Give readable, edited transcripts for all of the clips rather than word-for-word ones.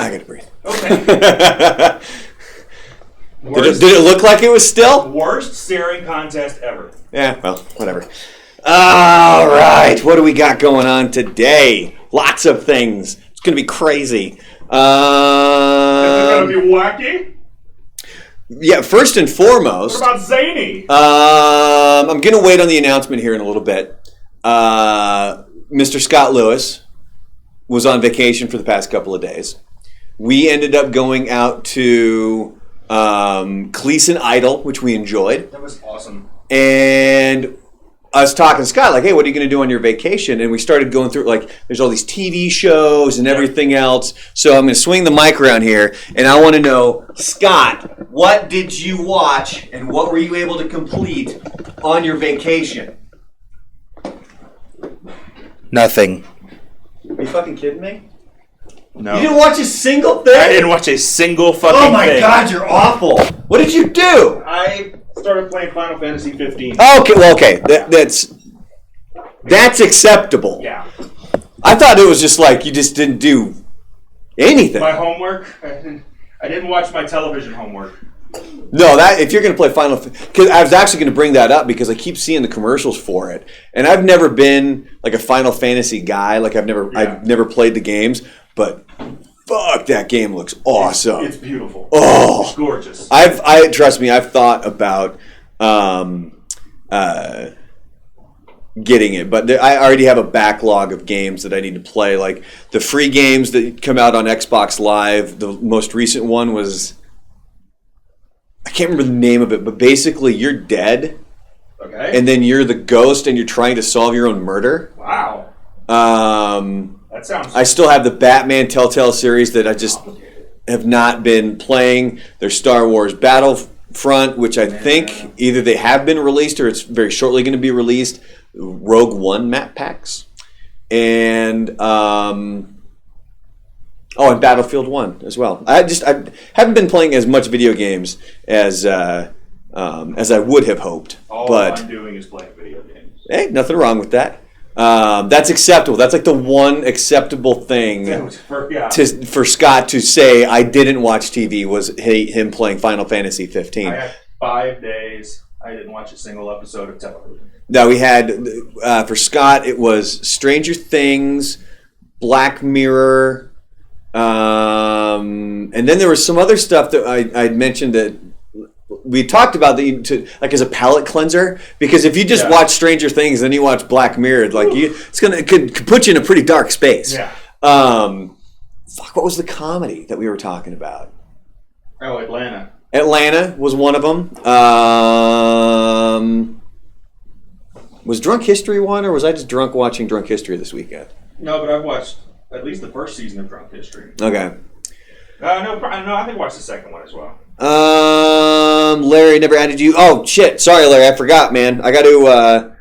I gotta breathe. Okay. Did it look like it was still? Worst staring contest ever. Yeah, well, whatever. All right, what do we got going on today? Lots of things. It's going to be crazy. Is it going to be wacky? Yeah, first and foremost. What about zany? I'm going to wait on the announcement here in a little bit. Mr. Scott Lewis was on vacation for the past couple of days. We ended up going out to Cleason Idol, which we enjoyed. That was awesome. And I was talking to Scott, like, hey, what are you going to do on your vacation? And we started going through, like, there's all these TV shows and everything else. So I'm going to swing the mic around here, and I want to know, Scott, what did you watch and what were you able to complete on your vacation? Nothing. Are you fucking kidding me? No. You didn't watch a single thing? I didn't watch a single fucking thing. Oh my God, you're awful. What did you do? I started playing Final Fantasy 15. Okay, well, okay. That's acceptable. Yeah. I thought it was just like you just didn't do anything. My homework, I didn't watch my television homework. No, that if you're going to play Final, because I was actually going to bring that up because I keep seeing the commercials for it, and I've never been like a Final Fantasy guy. Like I've never played the games, but fuck, that game looks awesome. It's beautiful. Oh, it's gorgeous. Trust me, I've thought about getting it, but I already have a backlog of games that I need to play. Like the free games that come out on Xbox Live. The most recent one was, I can't remember the name of it, but basically you're dead, okay, and then you're the ghost, and you're trying to solve your own murder. Wow. That sounds. I still have the Batman Telltale series that I just have not been playing. There's Star Wars Battlefront, which I think either they have been released or it's very shortly going to be released. Rogue One map packs, and and Battlefield 1 as well. I haven't been playing as much video games as I would have hoped. All I'm doing is playing video games. Hey, nothing wrong with that. That's acceptable. That's like the one acceptable thing for Scott to say I didn't watch TV was him playing Final Fantasy 15. I had 5 days. I didn't watch a single episode of television. Now we had for Scott it was Stranger Things, Black Mirror, and then there was some other stuff that I'd mentioned that we talked about like as a palate cleanser, because if you just watch Stranger Things then you watch Black Mirror, like it could put you in a pretty dark space. Yeah. What was the comedy that we were talking about? Oh, Atlanta. Atlanta was one of them. Was Drunk History one, or was I just drunk watching Drunk History this weekend? No, but I've watched at least the first season of Drunk History. Okay. No, I think I watched the second one as well. Larry never added you. Oh, shit. Sorry, Larry. I forgot, man. I got to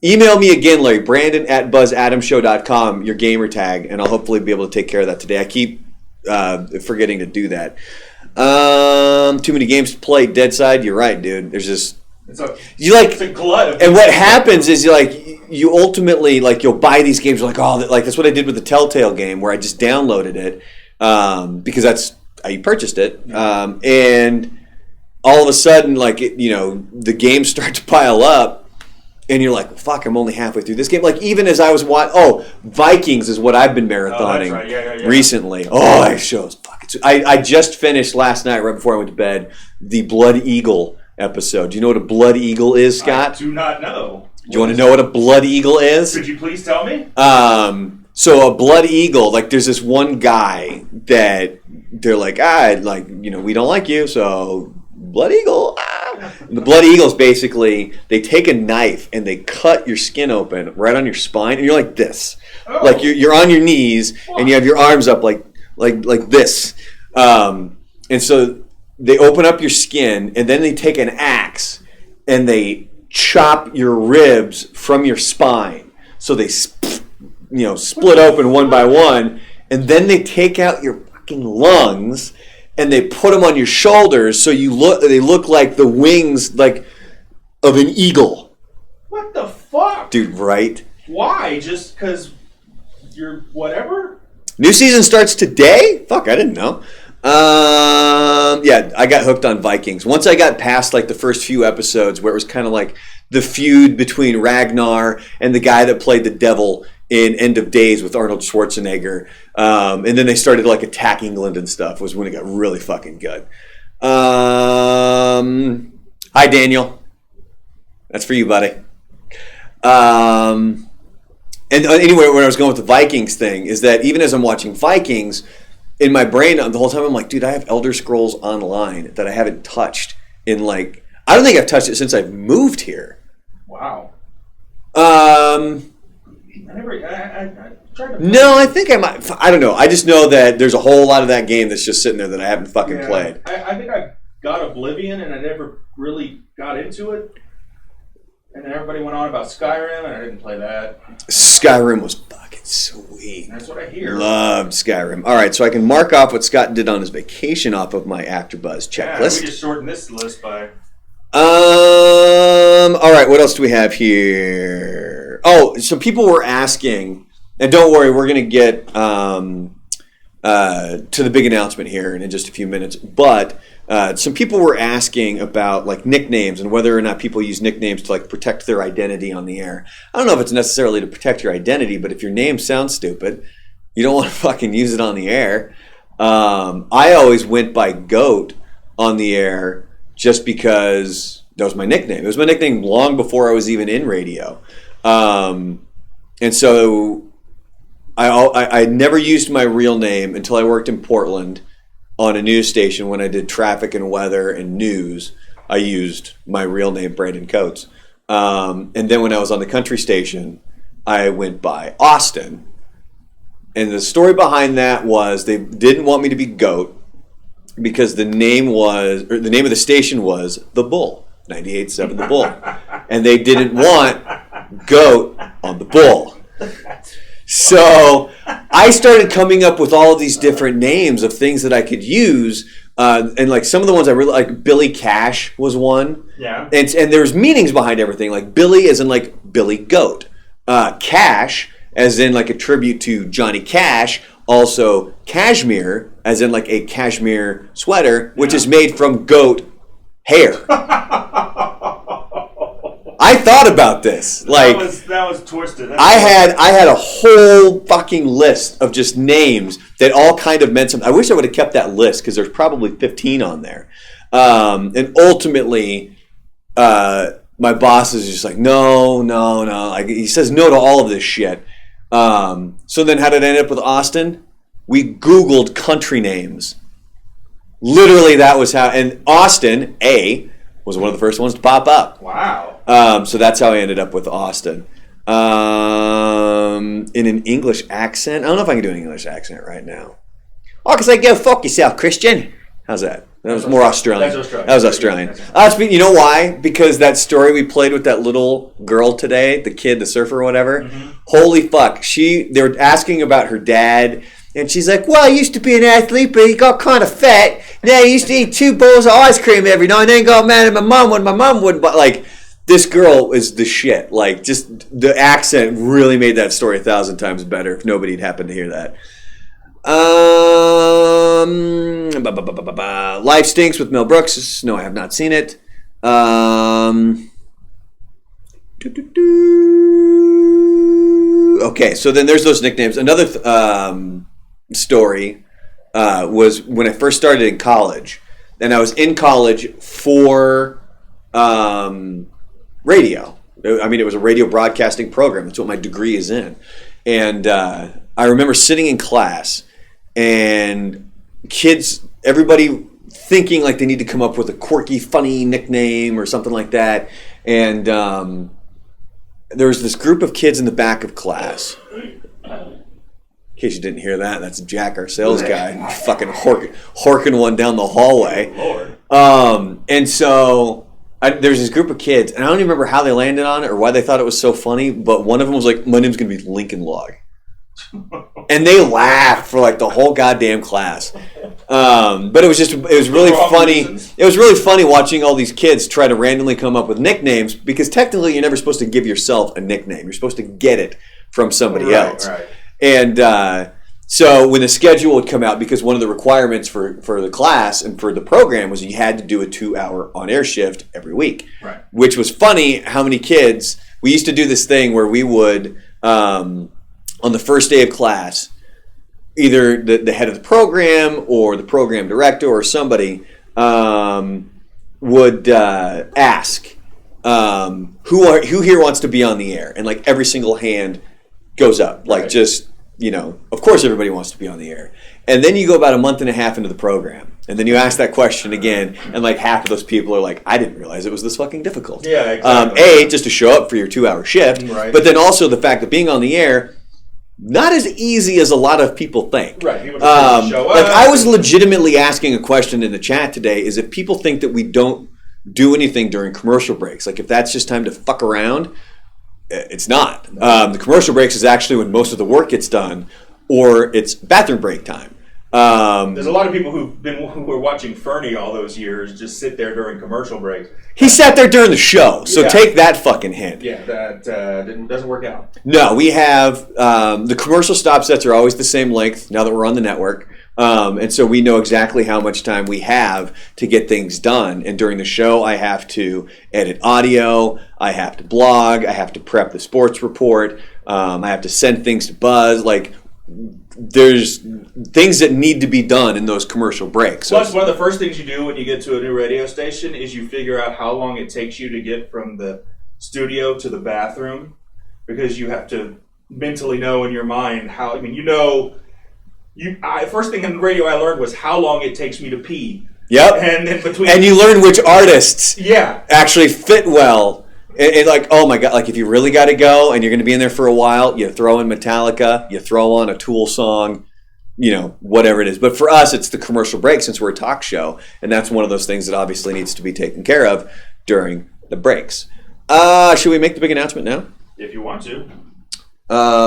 email me again, Larry. Brandon@buzzadamshow.com, your gamer tag, and I'll hopefully be able to take care of that today. I keep forgetting to do that. Too many games to play. Deadside, you're right, dude. There's just... It's a glut. And what happens is you ultimately, like, you'll buy these games, you're like, oh, like that's what I did with the Telltale game where I just downloaded it because that's how you purchased it. And all of a sudden, like, the games start to pile up and you're like, fuck, I'm only halfway through this game. Like, even as I was Vikings is what I've been marathoning recently. Oh, that show's fucking... I just finished last night, right before I went to bed, the Blood Eagle episode. Do you know what a Blood Eagle is, Scott? I do not know. Do you want to know what a Blood Eagle is? Could you please tell me? So a Blood Eagle, like there's this one guy that they're like, we don't like you, so Blood Eagle. The Blood Eagles basically, they take a knife and they cut your skin open right on your spine, and you're like this. Oh. Like you're on your knees and you have your arms up like this. And so they open up your skin, and then they take an axe and they chop your ribs from your spine. So they, split open one by one, and then they take out your fucking lungs and they put them on your shoulders, so they look like the wings, like, of an eagle. What the fuck, dude? Right? Why? Just because you're whatever? New season starts today? Fuck, I didn't know. Yeah, I got hooked on Vikings. Once I got past like the first few episodes where it was kind of like the feud between Ragnar and the guy that played the devil in End of Days with Arnold Schwarzenegger. And then they started like attack England and stuff was when it got really fucking good. Hi, Daniel. That's for you, buddy. And anyway, where I was going with the Vikings thing is that even as I'm watching Vikings, in my brain the whole time I'm like, dude, I have Elder Scrolls Online that I haven't touched in like, I don't think I've touched it since I've moved here. Wow. I tried to. No, I think I might. I don't know. I just know that there's a whole lot of that game that's just sitting there that I haven't fucking played. I think I got Oblivion and I never really got into it. And then everybody went on about Skyrim and I didn't play that. Skyrim was fucking sweet. That's what I hear. Loved Skyrim. All right, so I can mark off what Scott did on his vacation off of my AfterBuzz Yeah, checklist. we just shortened this list by. All right, what else do we have here? Oh, so people were asking, and don't worry, we're going to get to the big announcement here in just a few minutes, but some people were asking about like nicknames and whether or not people use nicknames to like protect their identity on the air. I don't know if it's necessarily to protect your identity, but if your name sounds stupid, you don't want to fucking use it on the air. I always went by Goat on the air just because that was my nickname. It was my nickname long before I was even in radio. And so I never used my real name until I worked in Portland on a news station when I did traffic and weather and news. I used my real name, Brandon Coates. And then when I was on the country station, I went by Austin. And the story behind that was they didn't want me to be Goat because the name of the station was The Bull, 98.7 The Bull. And they didn't want Goat on The Bull. So I started coming up with all of these different names of things that I could use. And like some of the ones I really like, Billy Cash was one. Yeah. And there's meanings behind everything. Like Billy as in like Billy Goat. Cash as in like a tribute to Johnny Cash. Also cashmere as in like a cashmere sweater, which is made from goat hair. I thought about this. Like that was twisted. I had a whole fucking list of just names that all kind of meant something. I wish I would have kept that list because there's probably 15 on there. And ultimately, my boss is just like, no. Like he says no to all of this shit. So then how did I end up with Austin? We Googled country names. Literally, that was how. And Austin, was one of the first ones to pop up. Wow. So that's how I ended up with Austin. In an English accent. I don't know if I can do an English accent right now. Oh, because I go, fuck yourself, Christian. How's that? That was more Australian. That's Australian. That was Australian. You know why? Because that story we played with that little girl today, the kid, the surfer or whatever, holy fuck. They were asking about her dad, and she's like, well, I used to be an athlete, but he got kind of fat. Now he used to eat 2 bowls of ice cream every night, and then got mad at my mom when my mom wouldn't. But like, this girl is the shit. Like, just the accent really made that story 1,000 times better if nobody had happened to hear that. Life Stinks with Mel Brooks. No, I have not seen it. Okay, so then there's those nicknames. Another story was when I first started in college. And I was in college for radio. I mean, it was a radio broadcasting program. That's what my degree is in. And I remember sitting in class and kids, everybody thinking like they need to come up with a quirky, funny nickname or something like that. And there was this group of kids in the back of class. In case you didn't hear that, that's Jack, our sales guy, fucking horking one down the hallway. Lord. And so there's this group of kids, and I don't even remember how they landed on it or why they thought it was so funny, but one of them was like, my name's going to be Lincoln Log. And they laughed for like the whole goddamn class. But it was really funny. It was really funny watching all these kids try to randomly come up with nicknames because technically you're never supposed to give yourself a nickname. You're supposed to get it from somebody else. Right. And So when the schedule would come out, because one of the requirements for the class and for the program was you had to do a 2-hour on-air shift every week. Right. Which was funny how many kids, we used to do this thing where we would, on the first day of class, either the head of the program or the program director or somebody would ask, who here wants to be on the air? And like every single hand goes up. Like just, of course everybody wants to be on the air. And then you go about a month and a half into the program. And then you ask that question again, and like half of those people are like, I didn't realize it was this fucking difficult. Yeah, exactly. Just to show up for your 2-hour shift. Right. But then also the fact that being on the air, not as easy as a lot of people think. Right. People just show up. Like I was legitimately asking a question in the chat today, is if people think that we don't do anything during commercial breaks. Like if that's just time to fuck around, it's not. The commercial breaks is actually when most of the work gets done, or it's bathroom break time. There's a lot of people who were watching Fernie all those years just sit there during commercial breaks. He sat there during the show, so take that fucking hint. Yeah, that doesn't work out. No, we have the commercial stop sets are always the same length now that we're on the network. And so we know exactly how much time we have to get things done. And during the show, I have to edit audio, I have to blog, I have to prep the sports report, I have to send things to Buzz. Like, there's things that need to be done in those commercial breaks. Plus, one of the first things you do when you get to a new radio station is you figure out how long it takes you to get from the studio to the bathroom, because you have to mentally know in your mind how. I mean, first thing in radio I learned was how long it takes me to pee. Yep. And in between, and you learn which artists yeah actually fit well. And like, oh my God, like if you really got to go and you're going to be in there for a while, you throw in Metallica, you throw on a Tool song, whatever it is. But for us, it's the commercial break since we're a talk show. And that's one of those things that obviously needs to be taken care of during the breaks. Should we make the big announcement now? If you want to.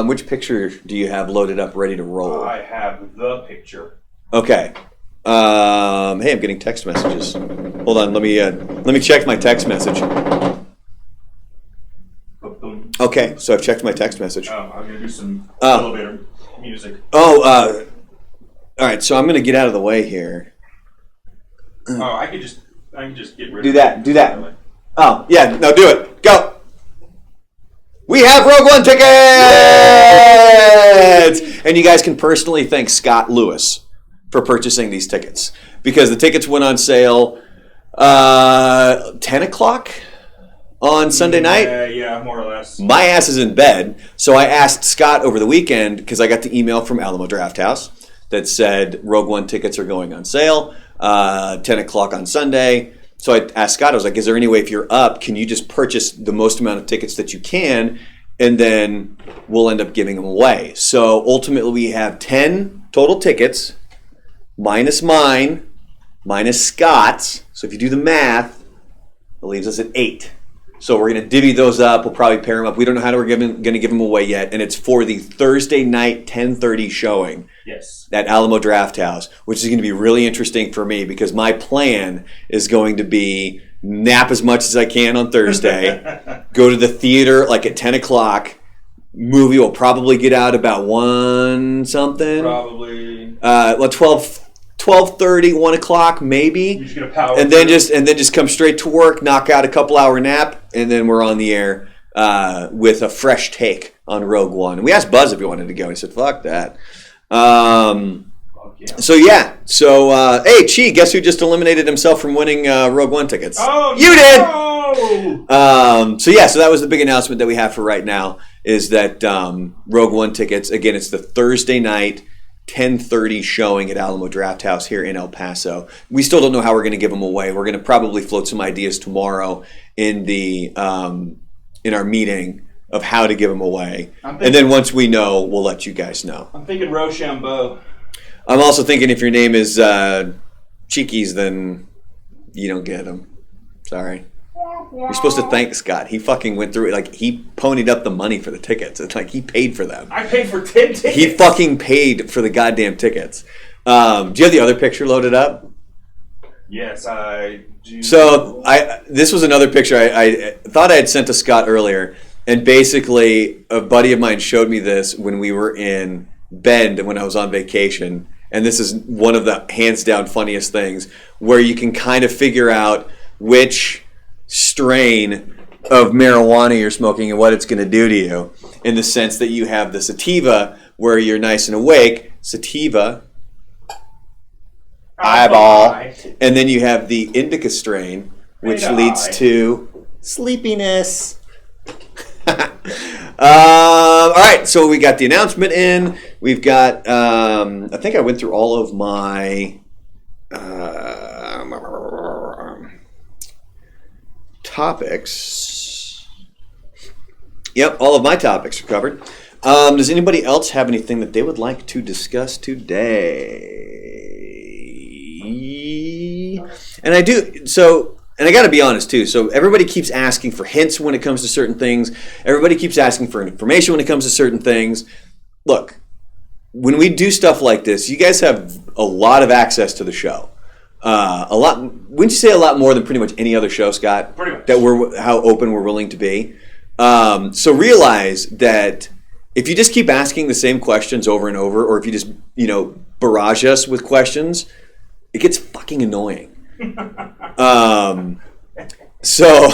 Which picture do you have loaded up, ready to roll? I have the picture. Okay. Hey, I'm getting text messages. Hold on, let me check my text message. Okay, so I've checked my text message. Oh, I'm gonna do some elevator music. All right. So I'm gonna get out of the way here. I can just get rid Do of that. Do that. Really. Oh yeah, no, do it. Go. We have Rogue One tickets, and you guys can personally thank Scott Lewis for purchasing these tickets because the tickets went on sale 10 o'clock. On Sunday night? Yeah, more or less. My ass is in bed, so I asked Scott over the weekend, because I got the email from Alamo Drafthouse that said Rogue One tickets are going on sale, 10 o'clock on Sunday. So I asked Scott, I was like, is there any way if you're up, can you just purchase the most amount of tickets that you can, and then we'll end up giving them away. So ultimately we have 10 total tickets, minus mine, minus Scott's. So if you do the math, it leaves us at 8. So we're going to divvy those up. We'll probably pair them up. We don't know how we're going to give them away yet. And it's for the Thursday night 10:30 showing at Alamo Drafthouse, which is going to be really interesting for me because my plan is going to be nap as much as I can on Thursday, go to the theater like at 10 o'clock. Movie will probably get out about 1 something. Probably. 12:30, 1 o'clock, maybe. You just get a power and then just come straight to work, knock out a couple-hour nap, and then we're on the air with a fresh take on Rogue One. And we asked Buzz if he wanted to go. He said, "Fuck that." So hey, Chi, guess who just eliminated himself from winning Rogue One tickets? Oh, you did. So that was the big announcement that we have for right now is that Rogue One tickets. Again, it's the Thursday night 10:30 showing at Alamo Drafthouse here in El Paso. We still don't know how we're going to give them away. We're going to probably float some ideas tomorrow in the in our meeting of how to give them away. And then once we know, we'll let you guys know. I'm thinking Rochambeau. I'm also thinking if your name is Cheekies, then you don't get them. Sorry. You're supposed to thank Scott. He fucking went through it. Like, he ponied up the money for the tickets. It's like he paid for them. I paid for 10 tickets. He fucking paid for the goddamn tickets. Do you have the other picture loaded up? Yes, I do. So, this was another picture I thought I had sent to Scott earlier. And basically, a buddy of mine showed me this when we were in Bend when I was on vacation, and this is one of the hands down funniest things, where you can kind of figure out which strain of marijuana you're smoking and what it's going to do to you, in the sense that you have the sativa where you're nice and awake, sativa, eyeball, and then you have the indica strain, which leads to sleepiness. All right, so we got the announcement in. We've got, I think I went through all of my topics. Yep, all of my topics are covered. Does anybody else have anything that they would like to discuss today? And I do, so... And I got to be honest too. So everybody keeps asking for hints when it comes to certain things. Everybody keeps asking for information when it comes to certain things. Look, when we do stuff like this, you guys have a lot of access to the show. A lot. Wouldn't you say a lot more than pretty much any other show, Scott? Pretty much. That how open we're willing to be. So realize that if you just keep asking the same questions over and over, or if you just barrage us with questions, it gets fucking annoying. So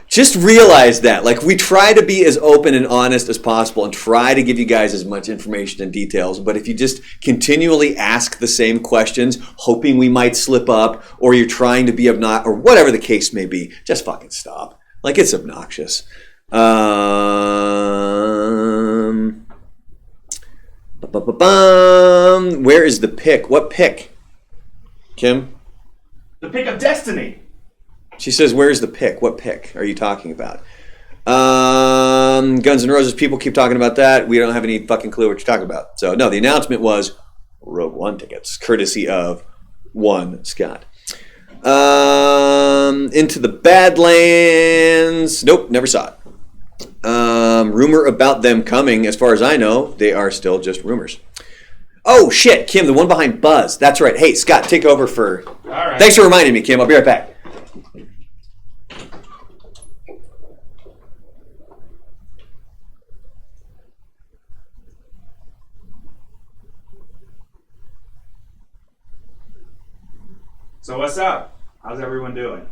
just realize that, like, we try to be as open and honest as possible and try to give you guys as much information and details. But if you just continually ask the same questions, hoping we might slip up, or you're trying to be obnoxious, or whatever the case may be, just fucking stop. Like, it's obnoxious. Where is the pick? What pick? Kim? The pick of destiny. She says, where's the pick? What pick are you talking about? Guns N' Roses, people keep talking about that. We don't have any fucking clue what you're talking about. So, no, the announcement was Rogue One tickets, courtesy of one Scott. Into the Badlands. Nope, never saw it. Rumor about them coming. As far as I know, they are still just rumors. Oh, shit, Kim, the one behind Buzz. That's right. Hey, Scott, take over for... All right. Thanks for reminding me, Kim. I'll be right back. So what's up? How's everyone doing?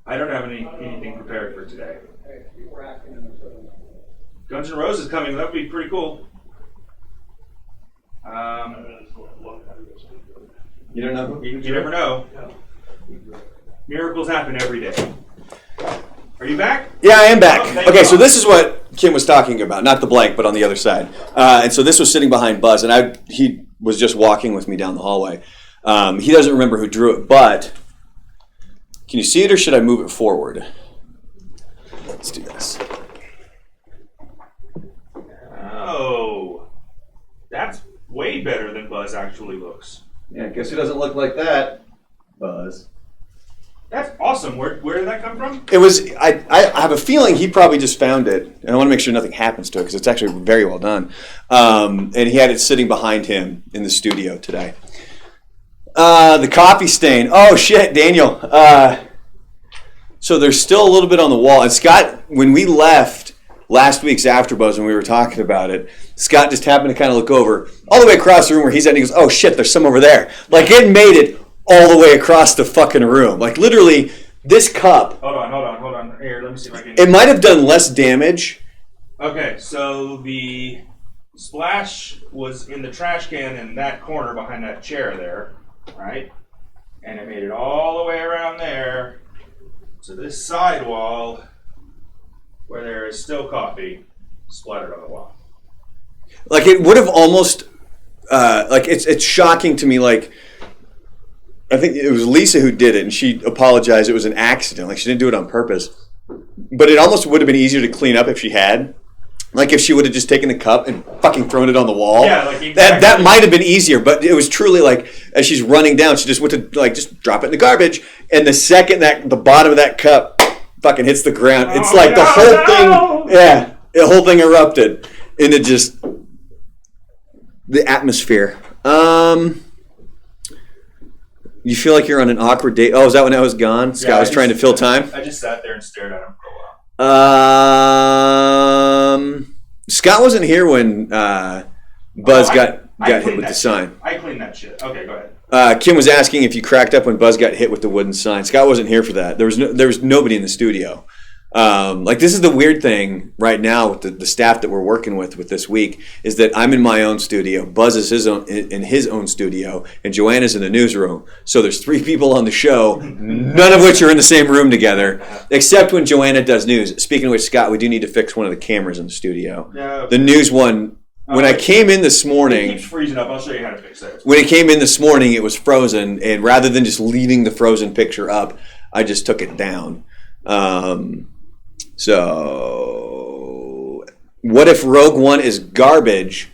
I don't have anything prepared for today. Guns N' Roses coming. That would be pretty cool. You don't know? You never know. Miracles happen every day. Are you back? Yeah, I am back. Oh, Okay, so this is what Kim was talking about. Not the blank, but on the other side. And so this was sitting behind Buzz, and he was just walking with me down the hallway. He doesn't remember who drew it, but can you see it, or should I move it forward? Let's do this. Oh, that's way better than Buzz actually looks. Yeah, guess it doesn't look like that, Buzz. That's awesome. Where did that come from? It was. I have a feeling he probably just found it, and I want to make sure nothing happens to it because it's actually very well done. And he had it sitting behind him in the studio today. The coffee stain. Oh shit, Daniel. So there's still a little bit on the wall. And Scott, when we left last week's AfterBuzz when we were talking about it, Scott just happened to kind of look over all the way across the room where he's at, and he goes, "Oh shit, there's some over there." Like, it made it all the way across the fucking room. Like, literally, this cup. Hold on. Here, let me see if I can. It might have done less damage. Okay, so the splash was in the trash can in that corner behind that chair there, right? And it made it all the way around there to this side wall where there is still coffee splattered on the wall. Like, it would have almost, like, it's shocking to me. Like, I think it was Lisa who did it, and she apologized. It was an accident. Like, she didn't do it on purpose. But it almost would have been easier to clean up if she had. Like, if she would have just taken the cup and fucking thrown it on the wall. Yeah, like, exactly. That might have been easier, but it was truly like, as she's running down, she just went to, like, just drop it in the garbage, and the second that the bottom of that cup fucking hits the ground, it's like the whole thing, yeah, the whole thing erupted into just the atmosphere. You feel like you're on an awkward date. Oh, is that when I was gone? Scott was trying to fill time? I just sat there and stared at him for a while. Scott wasn't here when Buzz got hit with the sign. I cleaned that shit. Okay, go ahead. Kim was asking if you cracked up when Buzz got hit with the wooden sign. Scott wasn't here for that. There was nobody in the studio. This is the weird thing right now with the staff that we're working with this week is that I'm in my own studio, Buzz is in his own studio, and Joanna's in the newsroom. So there's 3 people on the show, none of which are in the same room together, except when Joanna does news. Speaking of which, Scott, we do need to fix one of the cameras in the studio. Yeah. The news one. When I came in this morning, it keeps freezing up. I'll show you how to fix that. When it came in this morning, it was frozen, and rather than just leaving the frozen picture up, I just took it down. So, what if Rogue One is garbage?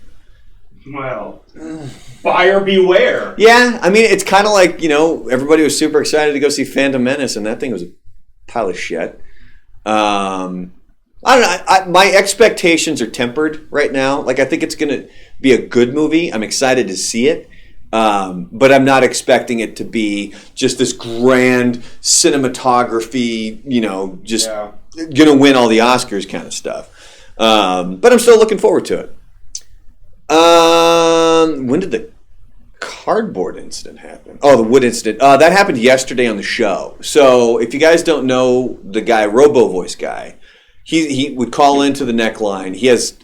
Well, buyer beware. Yeah, I mean, it's kind of like, everybody was super excited to go see Phantom Menace, and that thing was a pile of shit. I don't know. My expectations are tempered right now. I think it's going to be a good movie. I'm excited to see it. But I'm not expecting it to be just this grand cinematography, going to win all the Oscars kind of stuff. But I'm still looking forward to it. When did the cardboard incident happen? Oh, the wood incident. That happened yesterday on the show. So if you guys don't know the guy, RoboVoice guy, he would call into the neckline. He has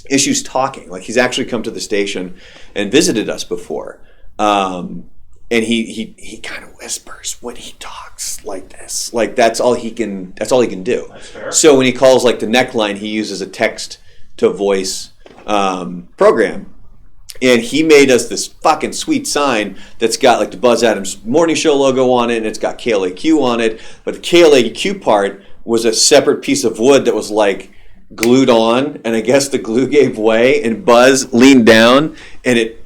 issues talking. He's actually come to the station and visited us before. And he kind of whispers when he talks like this. That's all he can do. That's fair. So when he calls the neckline, he uses a text to voice program. And he made us this fucking sweet sign that's got the Buzz Adams Morning Show logo on it, and it's got KLAQ on it. But the KLAQ part was a separate piece of wood that was glued on, and I guess the glue gave way, and Buzz leaned down, and it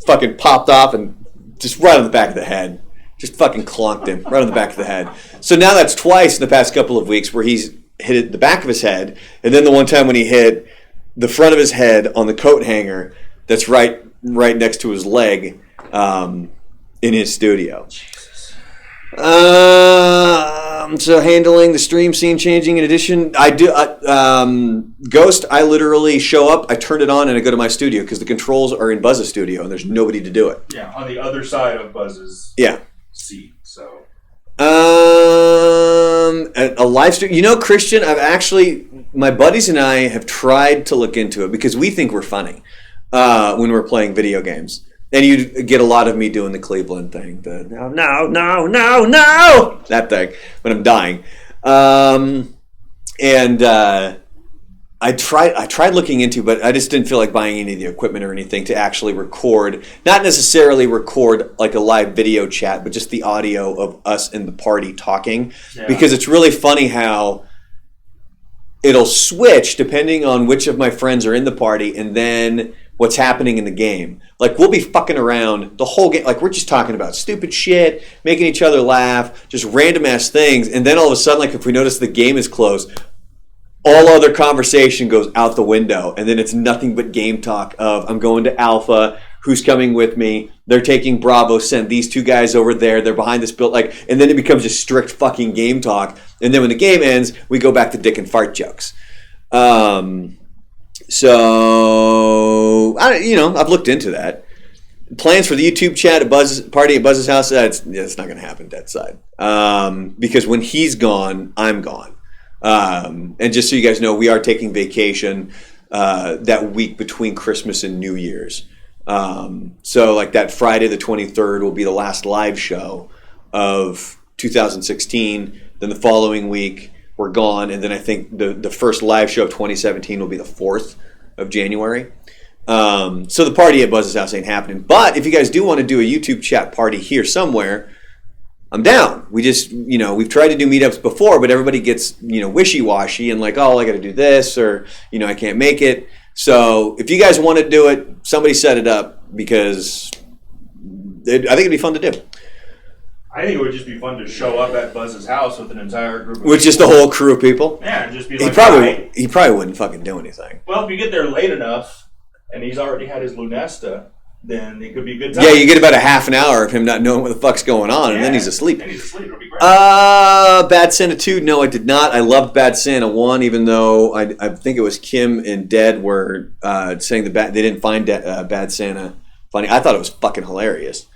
fucking popped off and just right on the back of the head. Just fucking clonked him right on the back of the head. So now that's twice in the past couple of weeks where he's hit the back of his head, and then the one time when he hit the front of his head on the coat hanger that's right next to his leg in his studio. Jesus. So handling the stream scene changing. In addition, I do Ghost. I literally show up, I turn it on, and I go to my studio because the controls are in Buzz's studio, and there's nobody to do it. Yeah, on the other side of Buzz's seat. So a live stream. Christian, my buddies and I have tried to look into it because we think we're funny when we're playing video games. And you get a lot of me doing the Cleveland thing, the no, that thing when I'm dying. I tried looking into, but I just didn't feel like buying any of the equipment or anything to actually record. Not necessarily record a live video chat, but just the audio of us in the party talking, because it's really funny how it'll switch depending on which of my friends are in the party, and then what's happening in the game. We'll be fucking around the whole game. We're just talking about stupid shit, making each other laugh, just random ass things. And then all of a sudden, if we notice the game is closed, all other conversation goes out the window. And then it's nothing but game talk of, I'm going to Alpha, who's coming with me? They're taking Bravo, send these 2 guys over there. They're behind this build. And then it becomes just strict fucking game talk. And then when the game ends, we go back to dick and fart jokes. So, I've looked into that. Plans for the YouTube chat at Buzz's party at Buzz's house, it's not going to happen dead side. Because when he's gone, I'm gone. And just so you guys know, we are taking vacation that week between Christmas and New Year's. So that Friday the 23rd will be the last live show of 2016. Then the following week, we're gone, and then I think the first live show of 2017 will be the 4th of January. So the party at Buzz's house ain't happening. But if you guys do want to do a YouTube chat party here somewhere, I'm down. We just, we've tried to do meetups before, but everybody gets, wishy-washy and I got to do this, or, I can't make it. So if you guys want to do it, somebody set it up, because I think it'd be fun to do. I think it would just be fun to show up at Buzz's house with an entire group of With just the whole crew of people? Yeah, and just be He probably wouldn't fucking do anything. Well, if you get there late enough, and he's already had his Lunesta, then it could be a good time. Yeah, you get about a half an hour of him not knowing what the fuck's going on, and then he's asleep. And he's asleep. It'll be great. Bad Santa 2, no, I did not. I loved Bad Santa 1, even though I think it was Kim and Dead were saying they didn't find Bad Santa funny. I thought it was fucking hilarious.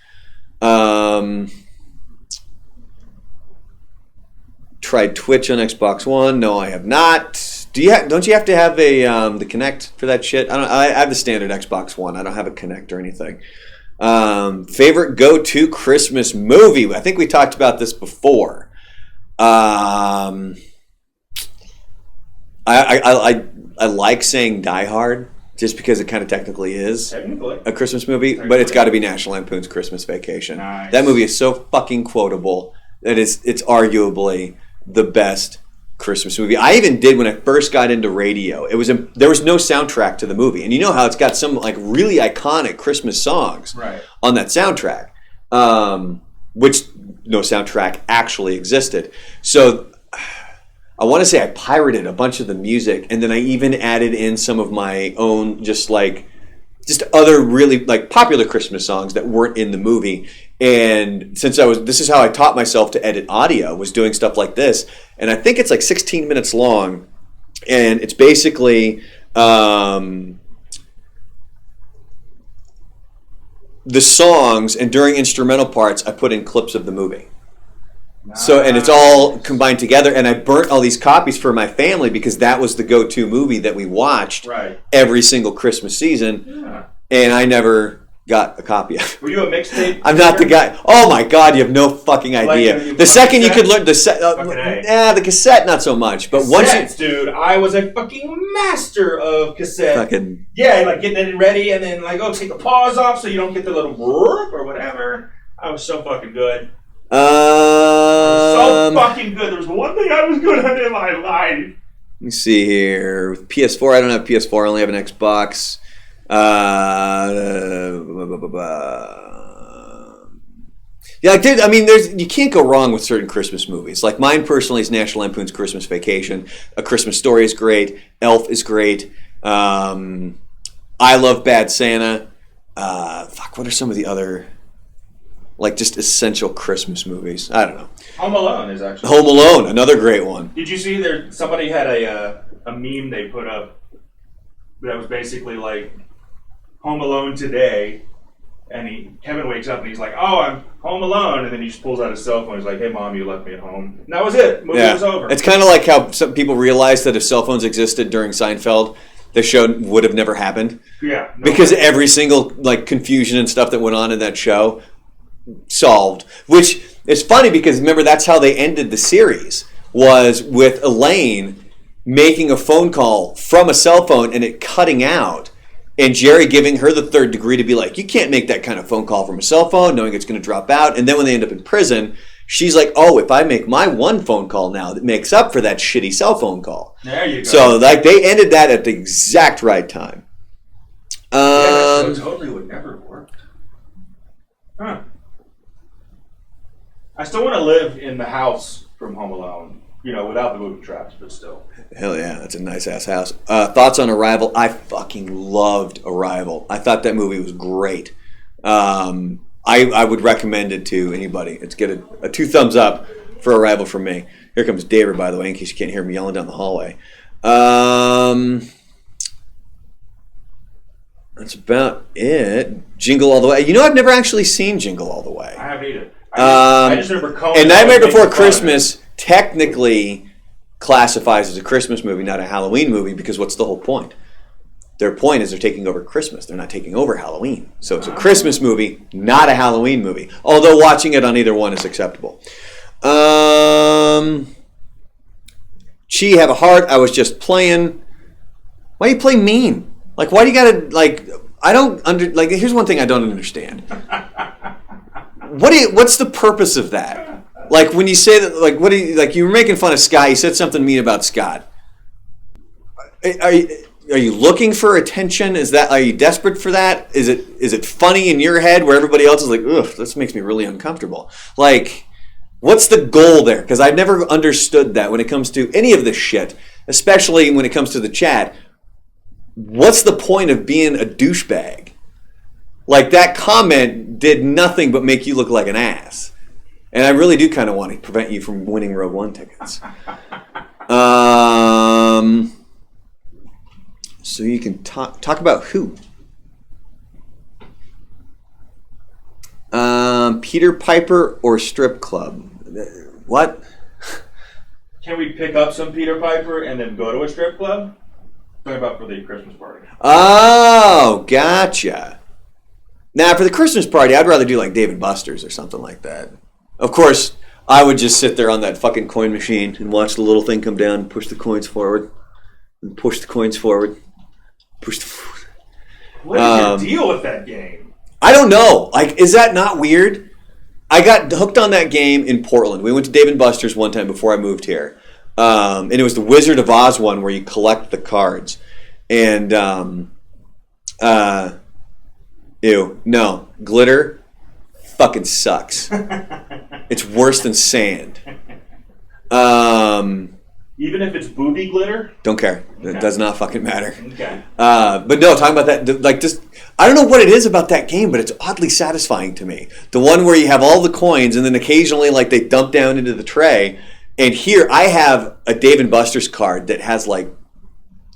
Tried Twitch on Xbox One. No, I have not. Don't you have to have the Kinect for that shit? I have the standard Xbox One. I don't have a Kinect or anything. Favorite go-to Christmas movie? I think we talked about this before. I like saying Die Hard just because it kind of technically is a Christmas movie, but it's got to be National Lampoon's Christmas Vacation. Nice. That movie is so fucking quotable that it's arguably the best Christmas movie. I even did when I first got into radio. There was no soundtrack to the movie, and you know how it's got some like really iconic Christmas songs on that soundtrack, which no soundtrack actually existed. So I want to say I pirated a bunch of the music, and then I even added in some of my own just other really like popular Christmas songs that weren't in the movie. And since this is how I taught myself to edit audio, was doing stuff like this. And I think it's like 16 minutes long, and it's basically the songs, and during instrumental parts, I put in clips of the movie. Nice. So, and it's all combined together, and I burnt all these copies for my family because that was the go-to movie that we watched every single Christmas season, and I never got a copy of it. Were you a mixtape? I'm not the guy. Oh my god, you have no fucking idea. Like, the second you could learn the cassette, not so much. But Cassettes, dude, I was a fucking master of cassette. Fucking like getting it ready, and then like take the pause off so you don't get the little or whatever. I was so fucking good. So fucking good. There was one thing I was good at in my life. Let me see here. With PS4, I don't have PS4. I only have an Xbox. Yeah, dude, I mean, you can't go wrong with certain Christmas movies. Like mine personally is National Lampoon's Christmas Vacation. A Christmas Story is great. Elf is great. I love Bad Santa. What are some of the other like just essential Christmas movies? I don't know. Home Alone is actually Home Alone, another great one. Did you see there? Somebody had a meme they put up that was basically like Home Alone today, and Kevin wakes up and he's like, "Oh, I'm home alone," and then he just pulls out his cell phone. He's like, "Hey, Mom, you left me at home." And that was it. Movie was over. It's kind of like how some people realized that if cell phones existed during Seinfeld, the show would have never happened. Yeah, because every single like confusion and stuff that went on in that show solved. Which is funny because remember that's how they ended the series, was with Elaine making a phone call from a cell phone and it cutting out. And Jerry giving her the third degree to be like, you can't make that kind of phone call from a cell phone, knowing it's going to drop out. And then when they end up in prison, she's like, oh, if I make my one phone call now, that makes up for that shitty cell phone call. There you go. So like they ended that at the exact right time. That totally would never have worked. Huh. I still want to live in the house from Home Alone. Without the movie traps, but still. Hell yeah, that's a nice-ass house. Thoughts on Arrival? I fucking loved Arrival. I thought that movie was great. I would recommend it to anybody. It's get a 2 thumbs up for Arrival from me. Here comes David, by the way, in case you can't hear me yelling down the hallway. That's about it. Jingle All the Way. I've never actually seen Jingle All the Way. I haven't either. I just remember Conan. And Nightmare Before Christmas technically classifies as a Christmas movie, not a Halloween movie, because what's the whole point? Their point is they're taking over Christmas. They're not taking over Halloween. So it's a Christmas movie, not a Halloween movie. Although watching it on either one is acceptable. Chi, have a heart. I was just playing. Why do you play mean? Like, why do you gotta, like, here's one thing I don't understand. What's the purpose of that? Like when you say that, like you were making fun of Scott. You said something mean about Scott. Are you looking for attention? Are you desperate for that? Is it funny in your head where everybody else is like, ugh, this makes me really uncomfortable? Like, what's the goal there? Because I've never understood that when it comes to any of this shit, especially when it comes to the chat. What's the point of being a douchebag? like that comment did nothing but make you look like an ass. And I really do kind of want to prevent you from winning Rogue One tickets. So you can talk about who? Peter Piper or strip club? What? Can we pick up some Peter Piper and then go to a strip club? Talking about for the Christmas party. Oh, gotcha. Now, for the Christmas party, I'd rather do like Dave & Buster's or something like that. Of course, I would just sit there on that fucking coin machine and watch the little thing come down and push the coins forward. And push the coins forward. Push the... What is your deal with that game? I don't know. Like, is that not weird? I got hooked on that game in Portland. We went to Dave & Buster's one time before I moved here. And it was the Wizard of Oz one where you collect the cards. And, glitter fucking sucks. It's worse than sand. Even if it's booby glitter? Don't care. Okay. It does not fucking matter. Okay. But no, talking about that, like just, I don't know what it is about that game, but it's oddly satisfying to me. The one where you have all the coins and then occasionally like they dump down into the tray. And here I have a Dave & Buster's card that has like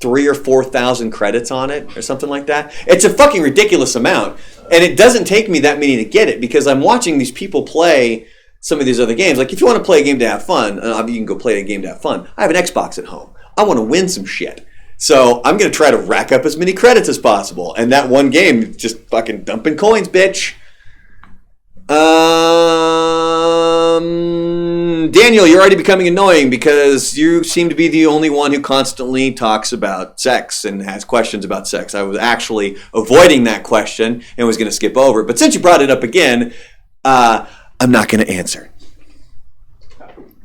3,000 or 4,000 credits on it or something like that. It's a fucking ridiculous amount. And it doesn't take me that many to get it because I'm watching these people play some of these other games. Like if you want to play a game to have fun, you can go play a game to have fun. I have an Xbox at home. I want to win some shit. So I'm going to try to rack up as many credits as possible. And that one game, just fucking dumping coins, bitch. Daniel, you're already becoming annoying because you seem to be the only one who constantly talks about sex and has questions about sex. I was actually avoiding that question and was going to skip over it. But since you brought it up again, I'm not going to answer.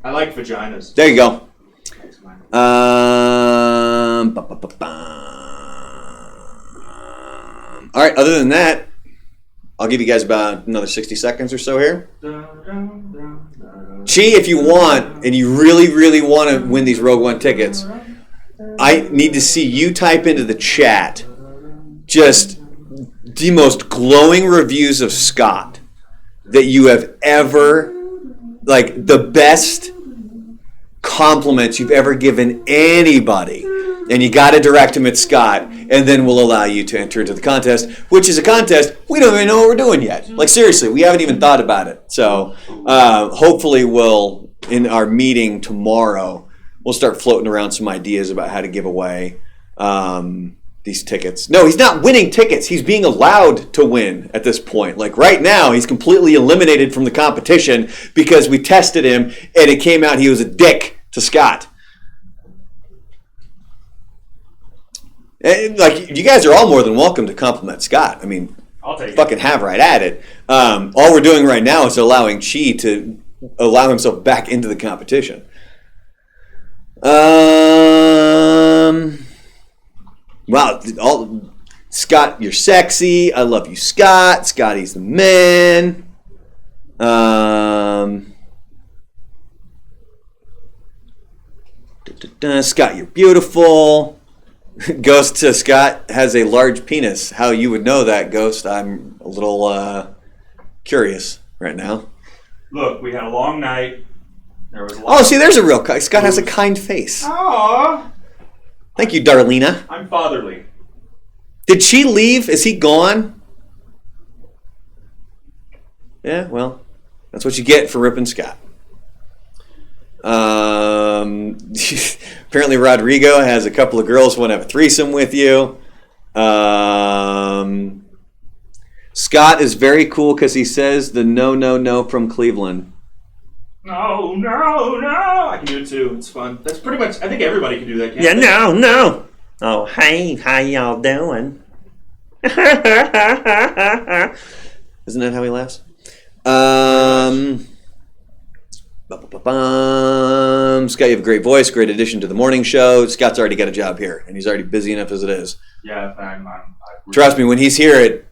I like vaginas. There you go. All right, other than that, I'll give you guys about another 60 seconds or so here. Chi, if you want, and you really, really want to win these Rogue One tickets, I need to see you type into the chat just the most glowing reviews of Scott that you have ever, like the best compliments you've ever given anybody. And you got to direct them at Scott, and then we'll allow you to enter into the contest, which is a contest we don't even know what we're doing yet. Like, seriously, we haven't even thought about it. So hopefully we'll, in our meeting tomorrow, we'll start floating around some ideas about how to give away these tickets. No, he's not winning tickets. He's being allowed to win at this point. Like, right now, he's completely eliminated from the competition because we tested him, and it came out he was a dick to Scott. And, like, you guys are all more than welcome to compliment Scott. I mean, I'll take fucking have right at it. All we're doing right now is allowing Chi to allow himself back into the competition. Wow, Scott, you're sexy. I love you, Scott. Scotty's the man. Scott, you're beautiful. Ghost to Scott has a large penis. How you would know that, Ghost? I'm a little curious right now. Look, we had a long night. There was a lot. Oh, see, there's a real Scott has a kind face. Aww. Thank you, Darlena. I'm fatherly. Did she leave? Is he gone? Yeah, well, that's what you get for ripping Scott. Apparently Rodrigo has a couple of girls who want to have a threesome with you. Scott is very cool because he says the no from Cleveland. No. I can do it too. It's fun. That's pretty much, I think everybody can do that. Can't they? No. Oh, hey, how y'all doing? Isn't that how he laughs? Scott, you have a great voice, great addition to the morning show. Scott's already got a job here, and he's already busy enough as it is. Yeah, Trust me, when he's here at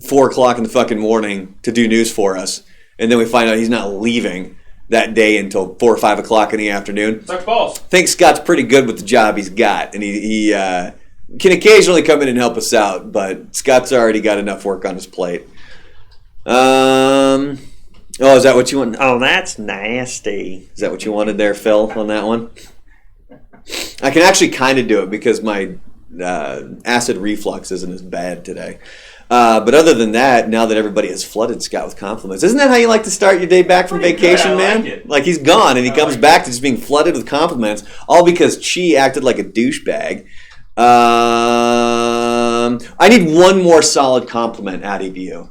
4 o'clock in the fucking morning to do news for us, and then we find out he's not leaving that day until 4 or 5 o'clock in the afternoon. Sucks balls. I think Scott's pretty good with the job he's got, and he can occasionally come in and help us out, but Scott's already got enough work on his plate. Oh, is that what you want? Oh, that's nasty. Is that what you wanted there, Phil, on that one? I can actually kind of do it because my acid reflux isn't as bad today. But other than that, now that everybody has flooded Scott with compliments, isn't that how you like to start your day back from vacation, man? Like he's gone and he comes back to just being flooded with compliments, all because Chi acted like a douchebag. I need one more solid compliment out of you,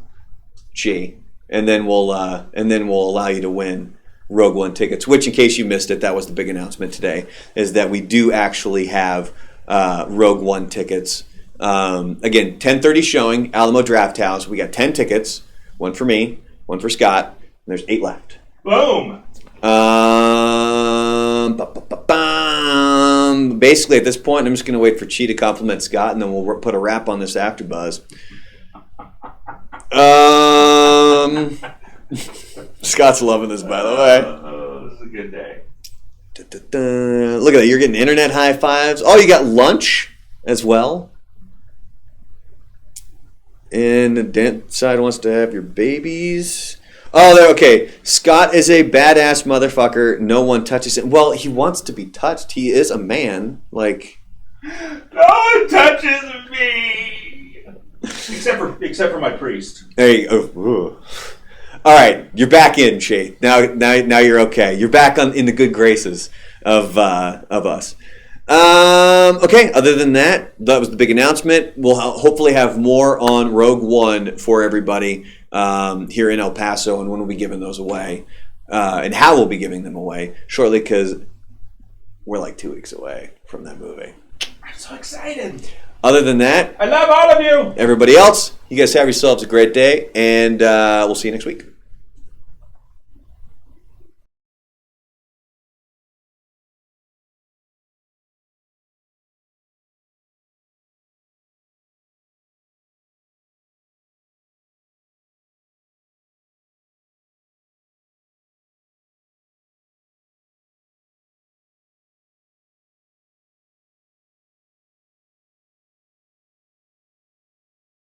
Chi, and then we'll allow you to win Rogue One tickets. Which, in case you missed it, that was the big announcement today: is that we do actually have Rogue One tickets. Again, 10:30 showing, Alamo Drafthouse. We got 10 tickets, one for me, one for Scott, and there's 8 left. Boom! Basically, at this point, I'm just going to wait for Chi to compliment Scott, and then we'll put a wrap on this AfterBuzz. Scott's loving this, by the way. This is a good day. Look at that. You're getting internet high fives. Oh, you got lunch as well. And the dent side wants to have your babies. Oh, they're okay. Scott is a badass motherfucker. No one touches him. Well, he wants to be touched. He is a man. Like, no one touches me, except for my priest. there you go. Ooh. All right, you're back in, Shay. Now you're okay. You're back in the good graces of us. Okay, other than that was the big announcement. We'll hopefully have more on Rogue One for everybody here in El Paso, and when we'll be giving those away, and how we'll be giving them away shortly, because we're like 2 weeks away from that movie. I'm so excited. Other than that, I love all of you. everybody else, you guys have yourselves a great day, and we'll see you next week.